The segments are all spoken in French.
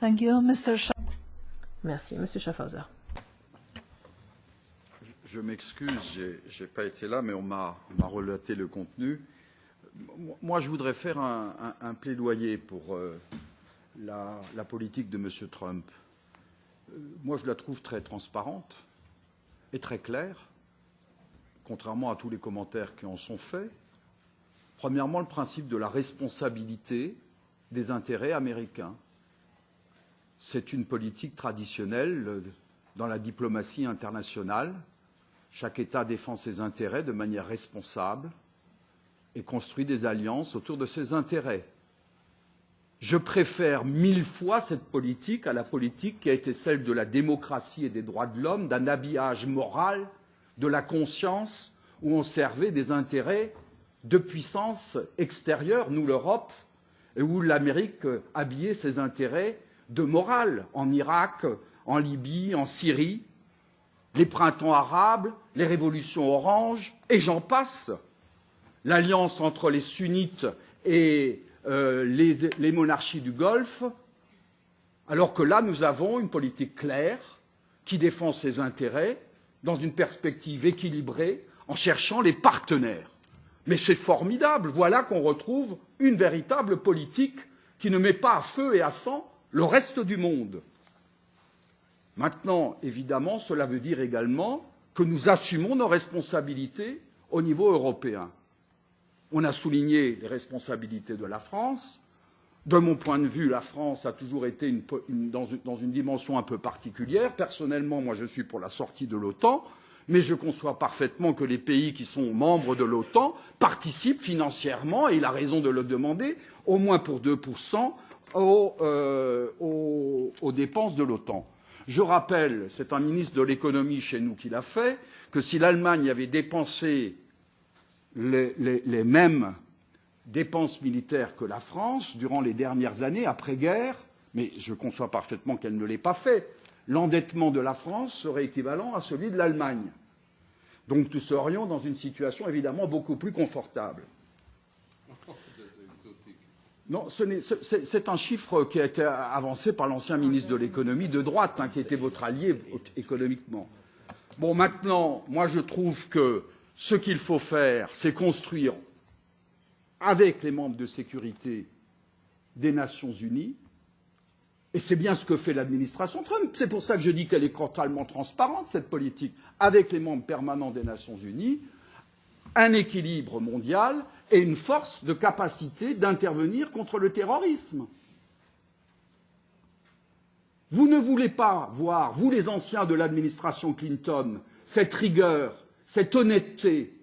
Thank you, Mr. Merci, Monsieur Schaffhauser. Je m'excuse, j'ai pas été là, mais on m'a relaté le contenu. Moi, je voudrais faire un plaidoyer pour la politique de M. Trump. Moi, je la trouve très transparente et très claire, contrairement à tous les commentaires qui en sont faits. Premièrement, le principe de la responsabilité des intérêts américains. C'est une politique traditionnelle dans la diplomatie internationale. Chaque État défend ses intérêts de manière responsable et construit des alliances autour de ses intérêts. Je préfère 1000 fois cette politique à la politique qui a été celle de la démocratie et des droits de l'homme, d'un habillage moral, de la conscience, où on servait des intérêts de puissance extérieure, nous l'Europe, et où l'Amérique habillait ses intérêts de morale, en Irak, en Libye, en Syrie, les printemps arabes, les révolutions oranges, et j'en passe. L'alliance entre les sunnites et les monarchies du Golfe, alors que là, nous avons une politique claire qui défend ses intérêts dans une perspective équilibrée en cherchant les partenaires. Mais c'est formidable, voilà qu'on retrouve une véritable politique qui ne met pas à feu et à sang le reste du monde. Maintenant, évidemment, cela veut dire également que nous assumons nos responsabilités au niveau européen. On a souligné les responsabilités de la France. De mon point de vue, la France a toujours été dans une dimension un peu particulière. Personnellement, moi, je suis pour la sortie de l'OTAN, mais je conçois parfaitement que les pays qui sont membres de l'OTAN participent financièrement, et il a raison de le demander, au moins pour 2% aux dépenses de l'OTAN. Je rappelle, c'est un ministre de l'économie chez nous qui l'a fait, que si l'Allemagne avait dépensé les mêmes dépenses militaires que la France durant les dernières années, après-guerre, mais je conçois parfaitement qu'elle ne l'ait pas fait, l'endettement de la France serait équivalent à celui de l'Allemagne. Donc nous serions dans une situation évidemment beaucoup plus confortable. Non, c'est un chiffre qui a été avancé par l'ancien ministre de l'économie de droite, qui était votre allié économiquement. Bon, maintenant, moi je trouve que ce qu'il faut faire, c'est construire avec les membres de sécurité des Nations Unies, et c'est bien ce que fait l'administration Trump. C'est pour ça que je dis qu'elle est totalement transparente, cette politique, avec les membres permanents des Nations Unies, un équilibre mondial et une force de capacité d'intervenir contre le terrorisme. Vous ne voulez pas voir, vous les anciens de l'administration Clinton, cette rigueur, cette honnêteté,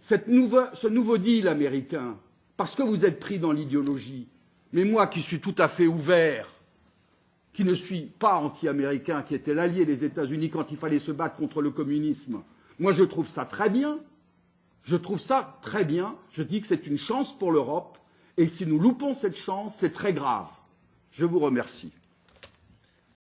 ce nouveau deal américain, parce que vous êtes pris dans l'idéologie. Mais moi qui suis tout à fait ouvert, qui ne suis pas anti-américain, qui était l'allié des États-Unis quand il fallait se battre contre le communisme, moi je trouve ça très bien. Je trouve ça très bien. Je dis que c'est une chance pour l'Europe. Et si nous loupons cette chance, c'est très grave. Je vous remercie.